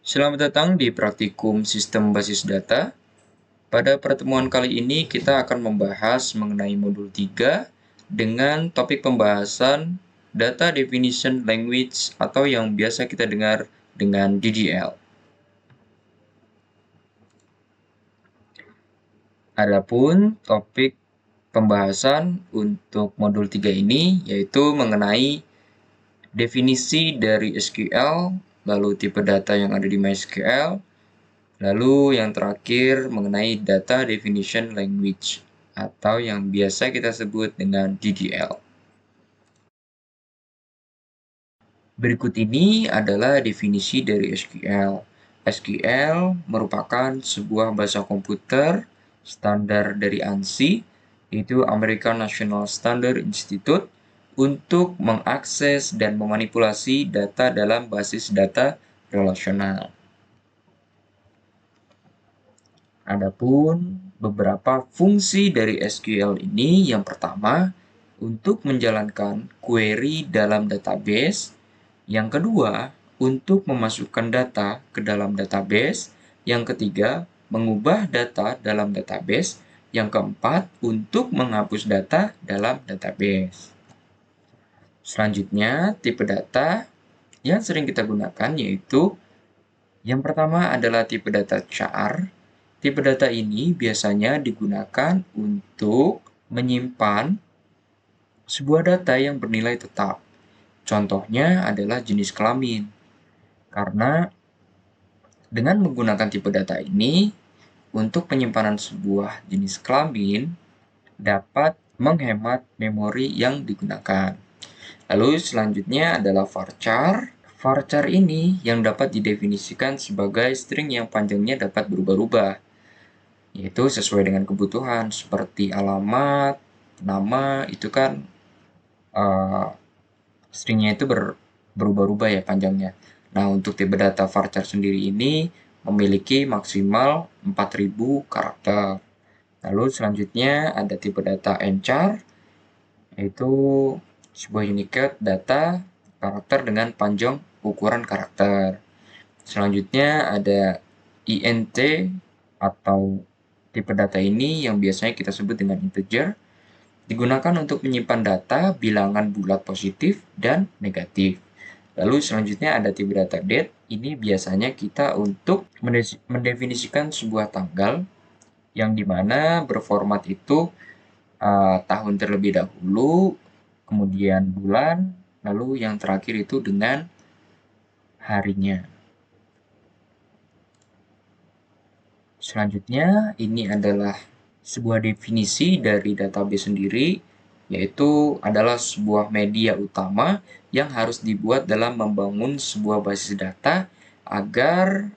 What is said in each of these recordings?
Selamat datang di praktikum sistem basis data. Pada pertemuan kali ini kita akan membahas mengenai modul 3 dengan topik pembahasan Data Definition Language atau yang biasa kita dengar dengan DDL. Adapun topik pembahasan untuk modul 3 ini yaitu mengenai definisi dari SQL, lalu tipe data yang ada di MySQL, lalu yang terakhir mengenai Data Definition Language atau yang biasa kita sebut dengan DDL. Berikut ini adalah definisi dari SQL. SQL merupakan sebuah bahasa komputer standar dari ANSI, yaitu American National Standard Institute, untuk mengakses dan memanipulasi data dalam basis data relasional. Adapun beberapa fungsi dari SQL ini, yang pertama, untuk menjalankan query dalam database. Yang kedua, untuk memasukkan data ke dalam database. Yang ketiga, mengubah data dalam database. Yang keempat, untuk menghapus data dalam database. Selanjutnya, tipe data yang sering kita gunakan yaitu yang pertama adalah tipe data char. Tipe data ini biasanya digunakan untuk menyimpan sebuah data yang bernilai tetap. Contohnya adalah jenis kelamin. Karena dengan menggunakan tipe data ini, untuk penyimpanan sebuah jenis kelamin dapat menghemat memori yang digunakan. Lalu selanjutnya adalah varchar. Varchar ini yang dapat didefinisikan sebagai string yang panjangnya dapat berubah-ubah, yaitu sesuai dengan kebutuhan seperti alamat, nama, itu kan stringnya itu berubah-ubah ya panjangnya. Nah, untuk tipe data varchar sendiri ini memiliki maksimal 4000 karakter. Lalu selanjutnya ada tipe data nchar, yaitu sebuah Unicode data karakter dengan panjang ukuran karakter. Selanjutnya ada int atau tipe data ini yang biasanya kita sebut dengan integer, digunakan untuk menyimpan data bilangan bulat positif dan negatif. Lalu selanjutnya ada tipe data date. Ini biasanya kita untuk mendefinisikan sebuah tanggal yang dimana berformat itu tahun terlebih dahulu, kemudian bulan, lalu yang terakhir itu dengan harinya. Selanjutnya, ini adalah sebuah definisi dari database sendiri, yaitu adalah sebuah media utama yang harus dibuat dalam membangun sebuah basis data agar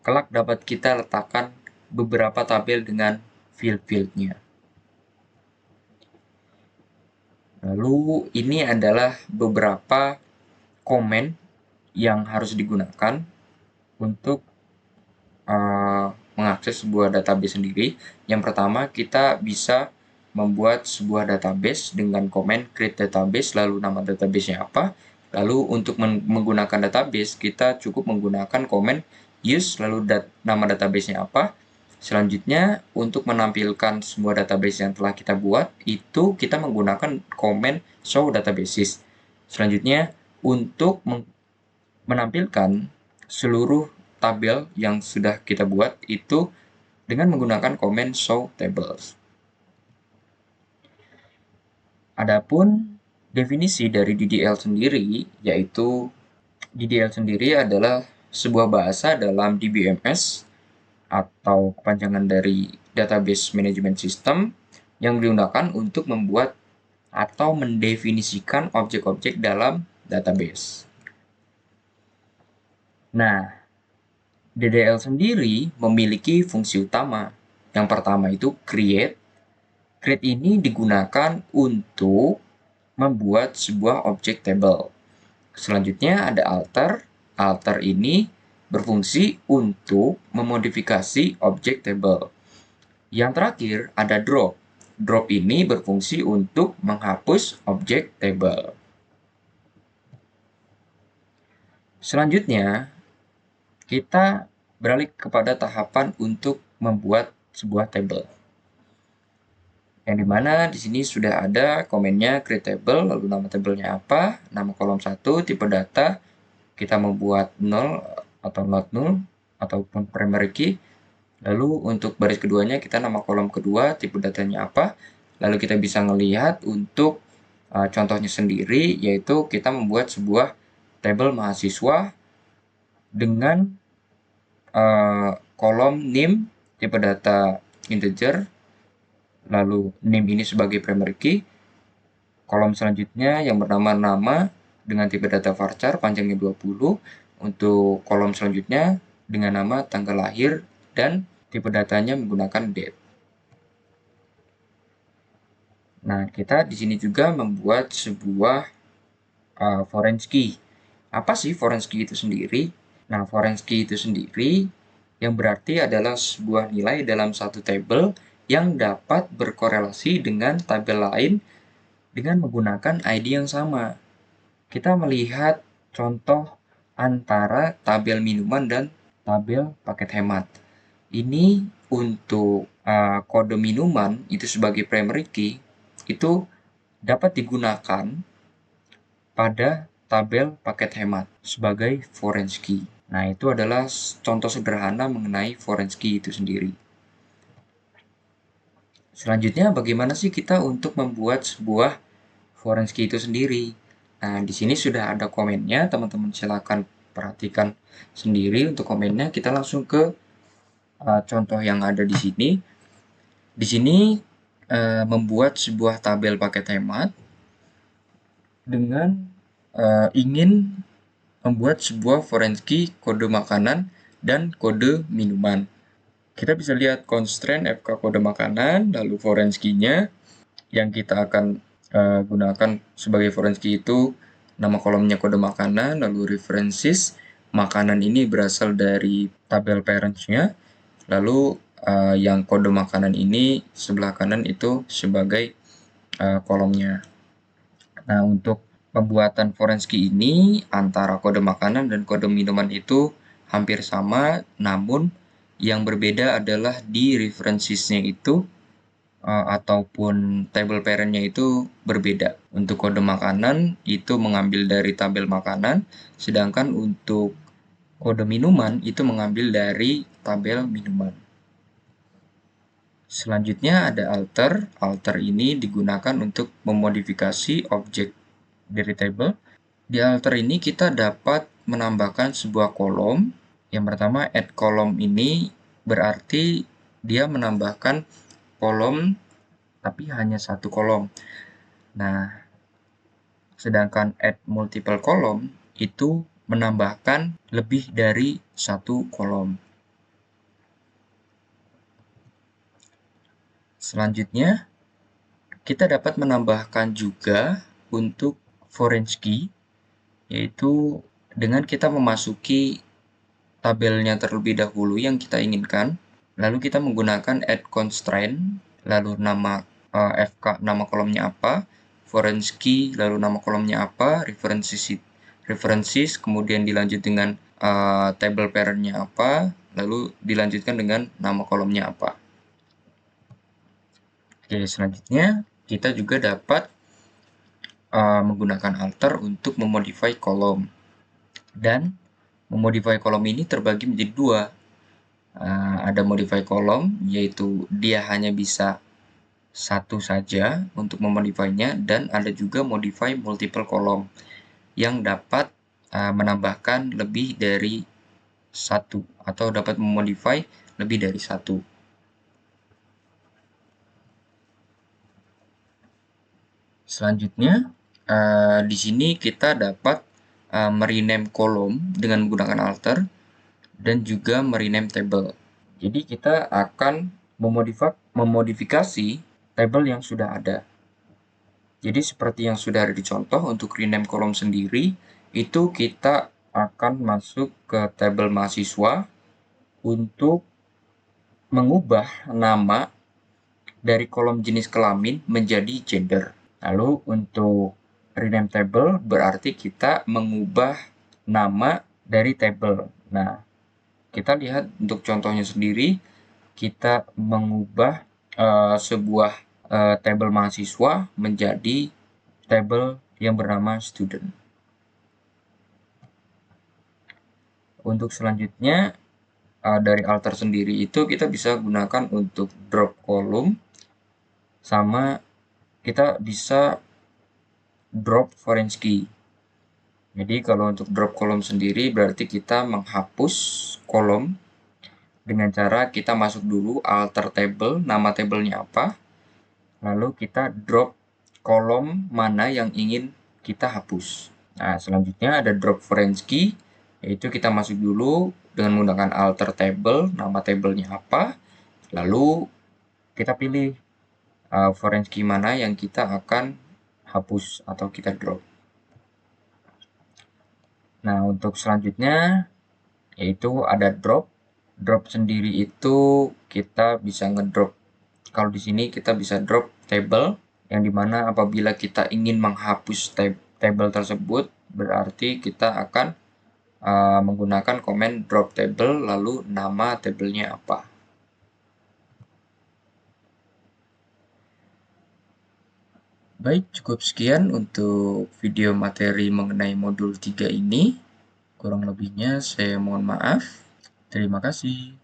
kelak dapat kita letakkan beberapa tabel dengan field-fieldnya. Lalu ini adalah beberapa komen yang harus digunakan untuk mengakses sebuah database sendiri. Yang pertama, kita bisa membuat sebuah database dengan komen create database, lalu nama database-nya apa. Lalu untuk menggunakan database, kita cukup menggunakan komen use, lalu nama database-nya apa. Selanjutnya, untuk menampilkan semua database yang telah kita buat, itu kita menggunakan komen show databases. Selanjutnya, untuk menampilkan seluruh tabel yang sudah kita buat itu dengan menggunakan komen show tables. Adapun definisi dari DDL sendiri, yaitu DDL sendiri adalah sebuah bahasa dalam DBMS atau kepanjangan dari Database Management System yang digunakan untuk membuat atau mendefinisikan objek-objek dalam database. Nah, DDL sendiri memiliki fungsi utama. Yang pertama itu create. Create ini digunakan untuk membuat sebuah objek table. Selanjutnya ada alter. Alter ini berfungsi untuk memodifikasi objek table. Yang terakhir ada drop. Drop ini berfungsi untuk menghapus objek table. Selanjutnya, kita beralih kepada tahapan untuk membuat sebuah table. Yang dimana di sini sudah ada komennya create table, lalu nama tabelnya apa, nama kolom 1, tipe data, kita membuat null atau not null, ataupun primary key. Lalu untuk baris keduanya kita nama kolom kedua, tipe datanya apa. Lalu kita bisa melihat untuk contohnya sendiri, yaitu kita membuat sebuah tabel mahasiswa dengan kolom name, tipe data integer, lalu name ini sebagai primary key. Kolom selanjutnya yang bernama nama dengan tipe data varchar panjangnya 20. Untuk kolom selanjutnya dengan nama tanggal lahir dan tipe datanya menggunakan date. Nah, kita di sini juga membuat sebuah foreign key. Apa sih foreign key itu sendiri? Nah, foreign key itu sendiri yang berarti adalah sebuah nilai dalam satu tabel yang dapat berkorelasi dengan tabel lain dengan menggunakan ID yang sama. Kita melihat contoh antara tabel minuman dan tabel paket hemat. Ini untuk kode minuman itu sebagai primary key itu dapat digunakan pada tabel paket hemat sebagai foreign key. Nah, itu adalah contoh sederhana mengenai foreign key itu sendiri. Selanjutnya, bagaimana sih kita untuk membuat sebuah foreign key itu sendiri? Nah, di sini sudah ada komennya, teman-teman silakan perhatikan sendiri untuk komennya. Kita langsung ke contoh yang ada di sini. Di sini membuat sebuah tabel paket hemat dengan ingin membuat sebuah foreign key kode makanan dan kode minuman. Kita bisa lihat constraint FK kode makanan, lalu foreign key-nya yang kita akan gunakan sebagai foreign key itu nama kolomnya kode makanan, lalu references. Makanan ini berasal dari tabel parents-nya, lalu yang kode makanan ini sebelah kanan itu sebagai kolomnya. Nah, untuk pembuatan foreign key ini antara kode makanan dan kode minuman itu hampir sama, namun yang berbeda adalah di references-nya itu ataupun table parent-nya itu berbeda. Untuk kode makanan itu mengambil dari tabel makanan, sedangkan untuk kode minuman itu mengambil dari tabel minuman. Selanjutnya ada alter. Alter ini digunakan untuk memodifikasi objek dari table. Di alter ini kita dapat menambahkan sebuah kolom. Yang pertama, add kolom ini berarti dia menambahkan kolom tapi hanya satu kolom. Nah, sedangkan add multiple kolom itu menambahkan lebih dari satu kolom. Selanjutnya, kita dapat menambahkan juga untuk foreign key, yaitu dengan kita memasuki tabelnya terlebih dahulu yang kita inginkan, lalu kita menggunakan add constraint, lalu nama FK, nama kolomnya apa, foreign key, lalu nama kolomnya apa, references, kemudian dilanjut dengan table parent-nya apa, lalu dilanjutkan dengan nama kolomnya apa. Oke, selanjutnya kita juga dapat menggunakan alter untuk memodify kolom. Dan memodify kolom ini terbagi menjadi dua. Ada modify kolom, yaitu dia hanya bisa satu saja untuk memodify-nya, dan ada juga modify multiple kolom yang dapat menambahkan lebih dari satu atau dapat memodify lebih dari satu. Selanjutnya, di sini kita dapat merename kolom dengan menggunakan alter dan juga merename table. Jadi kita akan memodifikasi table yang sudah ada. Jadi seperti yang sudah ada di contoh, untuk rename kolom sendiri, itu kita akan masuk ke tabel mahasiswa untuk mengubah nama dari kolom jenis kelamin menjadi gender. Lalu untuk rename table berarti kita mengubah nama dari table. Nah, kita lihat untuk contohnya sendiri, kita mengubah sebuah tabel mahasiswa menjadi tabel yang bernama student. Untuk selanjutnya, dari alter sendiri itu kita bisa gunakan untuk drop kolom, sama kita bisa drop foreign key. Jadi kalau untuk drop kolom sendiri berarti kita menghapus kolom dengan cara kita masuk dulu alter table, nama tabelnya apa, lalu kita drop kolom mana yang ingin kita hapus. Nah, selanjutnya ada drop foreign key, yaitu kita masuk dulu dengan menggunakan alter table, nama tabelnya apa, lalu kita pilih foreign key mana yang kita akan hapus atau kita drop. Nah, untuk selanjutnya yaitu ada drop. Drop sendiri itu kita bisa ngedrop. Kalau di sini kita bisa drop table, yang dimana apabila kita ingin menghapus table tersebut, berarti kita akan menggunakan komen drop table lalu nama tabelnya apa. Baik, cukup sekian untuk video materi mengenai modul 3 ini. Kurang lebihnya saya mohon maaf. Terima kasih.